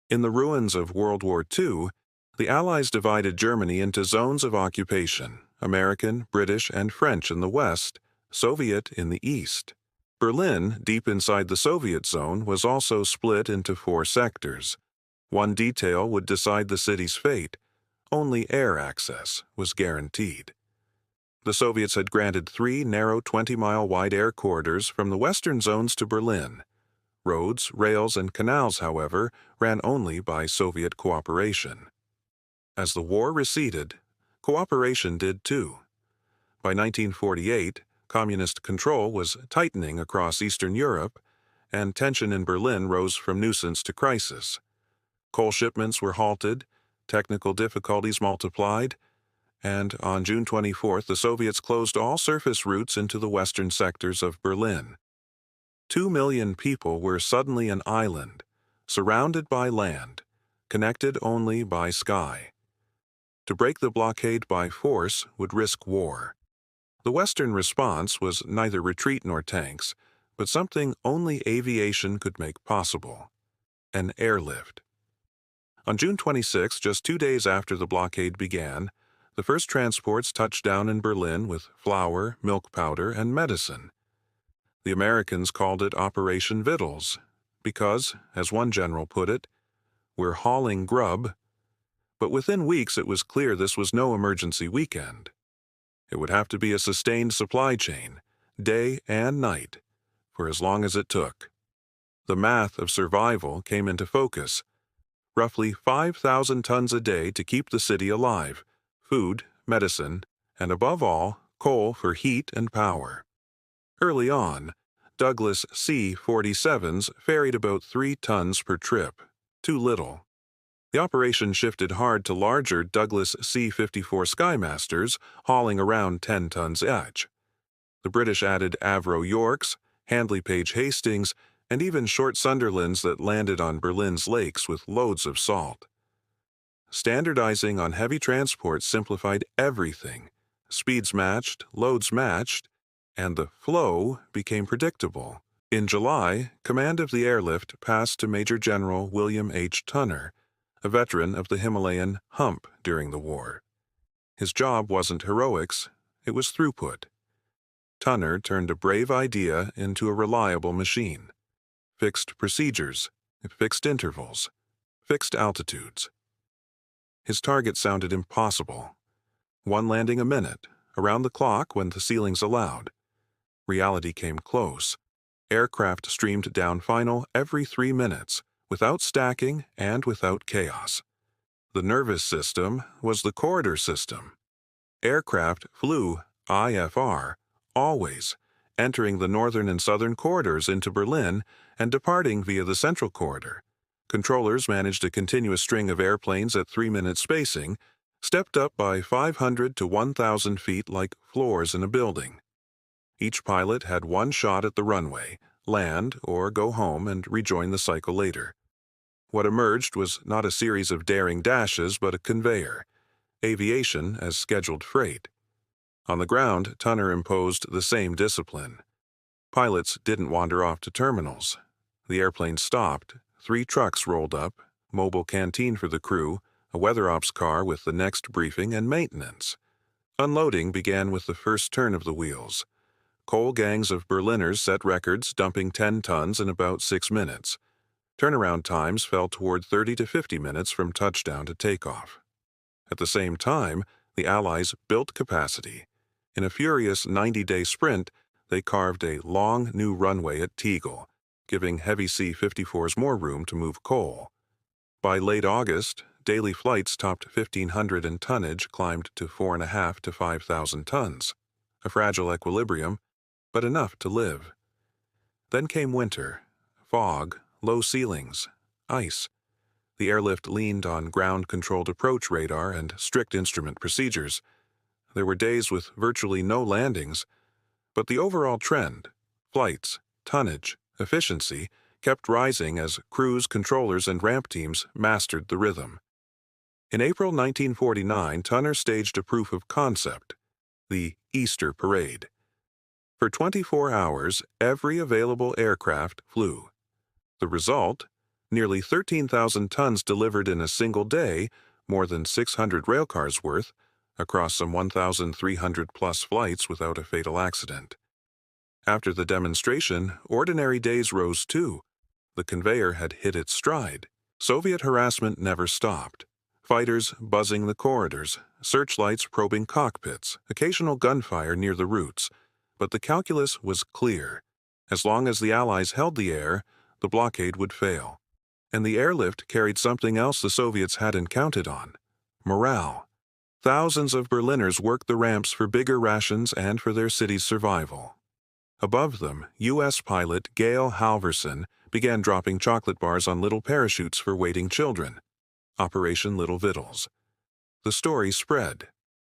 In the ruins of World War II, the Allies divided Germany into zones of occupation: American, British, and French in the west, Soviet in the east. Berlin, deep inside the Soviet zone, was also split into 4 sectors. One detail would decide the city's fate. Only air access was guaranteed. The Soviets had granted 3 narrow 20-mile-wide air corridors from the western zones to Berlin. Roads, rails, and canals, however, ran only by Soviet cooperation. As the war receded, cooperation did too. By 1948, communist control was tightening across Eastern Europe, and tension in Berlin rose from nuisance to crisis. Coal shipments were halted, technical difficulties multiplied, and on June 24th, the Soviets closed all surface routes into the western sectors of Berlin. 2 million people were suddenly an island, surrounded by land, connected only by sky. To break the blockade by force would risk war. The Western response was neither retreat nor tanks, but something only aviation could make possible: an airlift. On June 26, just 2 days after the blockade began, the first transports touched down in Berlin with flour, milk powder, and medicine. The Americans called it Operation Vittles because, as one general put it, "We're hauling grub." But within weeks it was clear this was no emergency weekend. It would have to be a sustained supply chain, day and night, for as long as it took. The math of survival came into focus. Roughly 5,000 tons a day to keep the city alive: food, medicine, and above all, coal for heat and power. Early on, Douglas C-47s ferried about 3 tons per trip, too little. The operation shifted hard to larger Douglas C-54 Skymasters, hauling around 10 tons each. The British added Avro Yorks, Handley Page Hastings, and even short Sunderlands that landed on Berlin's lakes with loads of salt. Standardizing on heavy transport simplified everything. Speeds matched, loads matched, and the flow became predictable. In July, command of the airlift passed to Major General William H. Tunner, a veteran of the Himalayan hump during the war. His job wasn't heroics, it was throughput. Tunner turned a brave idea into a reliable machine. Fixed procedures, fixed intervals, fixed altitudes. His target sounded impossible. 1 landing a minute, around the clock when the ceilings allowed. Reality came close. Aircraft streamed down final every 3 minutes, without stacking and without chaos. The nervous system was the corridor system. Aircraft flew IFR, always, entering the northern and southern corridors into Berlin and departing via the central corridor. Controllers managed a continuous string of airplanes at 3-minute spacing, stepped up by 500 to 1,000 feet like floors in a building. Each pilot had 1 shot at the runway, land or go home and rejoin the cycle later. What emerged was not a series of daring dashes but a conveyor: aviation as scheduled freight. On the ground, Tunner imposed the same discipline. Pilots didn't wander off to terminals. The airplane stopped, 3 trucks rolled up, mobile canteen for the crew, a weather ops car with the next briefing and maintenance. Unloading began with the first turn of the wheels. Coal gangs of Berliners set records, dumping 10 tons in about 6 minutes. Turnaround times fell toward 30 to 50 minutes from touchdown to takeoff. At the same time, the Allies built capacity. In a furious 90-day sprint, they carved a long new runway at Tegel, giving heavy C-54s more room to move coal. By late August, daily flights topped 1,500 and tonnage climbed to 4,500 to 5,000 tons. A fragile equilibrium, but enough to live. Then came winter: fog, low ceilings, ice. The airlift leaned on ground-controlled approach radar and strict instrument procedures. There were days with virtually no landings, but the overall trend, flights, tonnage, efficiency, kept rising as crews, controllers, and ramp teams mastered the rhythm. In April 1949, Tunner staged a proof of concept: the Easter Parade. For 24 hours, every available aircraft flew. The result? Nearly 13,000 tons delivered in a single day, more than 600 railcars worth, across some 1,300-plus flights without a fatal accident. After the demonstration, ordinary days rose too. The conveyor had hit its stride. Soviet harassment never stopped. Fighters buzzing the corridors, searchlights probing cockpits, occasional gunfire near the routes. But the calculus was clear. As long as the Allies held the air, the blockade would fail. And the airlift carried something else the Soviets hadn't counted on: morale. Thousands of Berliners worked the ramps for bigger rations and for their city's survival. Above them, U.S. pilot Gail Halverson began dropping chocolate bars on little parachutes for waiting children. Operation Little Vittles. The story spread.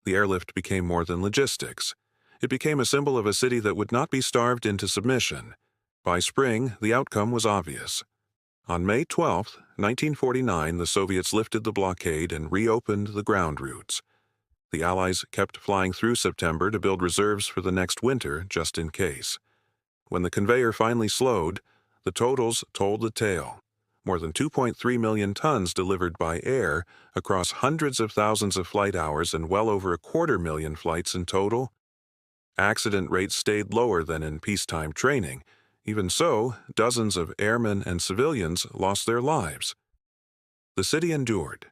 The airlift became more than logistics. It became a symbol of a city that would not be starved into submission. By spring, the outcome was obvious. On May 12, 1949, the Soviets lifted the blockade and reopened the ground routes. The Allies kept flying through September to build reserves for the next winter, just in case. When the conveyor finally slowed, the totals told the tale. More than 2.3 million tons delivered by air across hundreds of thousands of flight hours and well over 250,000 flights in total. Accident rates stayed lower than in peacetime training. Even so, dozens of airmen and civilians lost their lives. The city endured.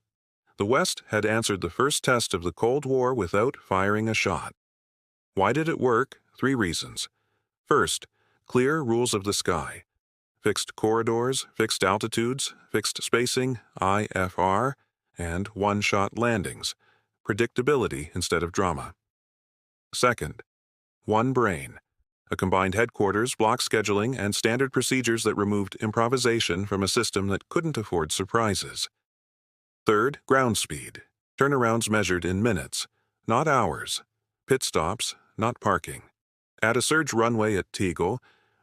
The West had answered the first test of the Cold War without firing a shot. Why did it work? 3 reasons. First, clear rules of the sky. Fixed corridors, fixed altitudes, fixed spacing, IFR, and one-shot landings. Predictability instead of drama. Second, one brain. A combined headquarters, block scheduling, and standard procedures that removed improvisation from a system that couldn't afford surprises. Third, ground speed. Turnarounds measured in minutes, not hours. Pit stops, not parking. Add a surge runway at Tegel,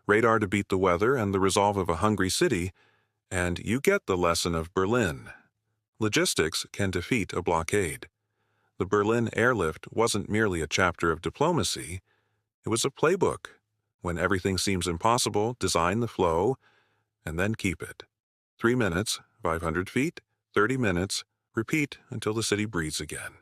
radar to beat the weather, and the resolve of a hungry city, and you get the lesson of Berlin. Logistics can defeat a blockade. The Berlin airlift wasn't merely a chapter of diplomacy. It was a playbook. When everything seems impossible, design the flow, and then keep it. 3 minutes, 500 feet, 30 minutes, repeat until the city breathes again.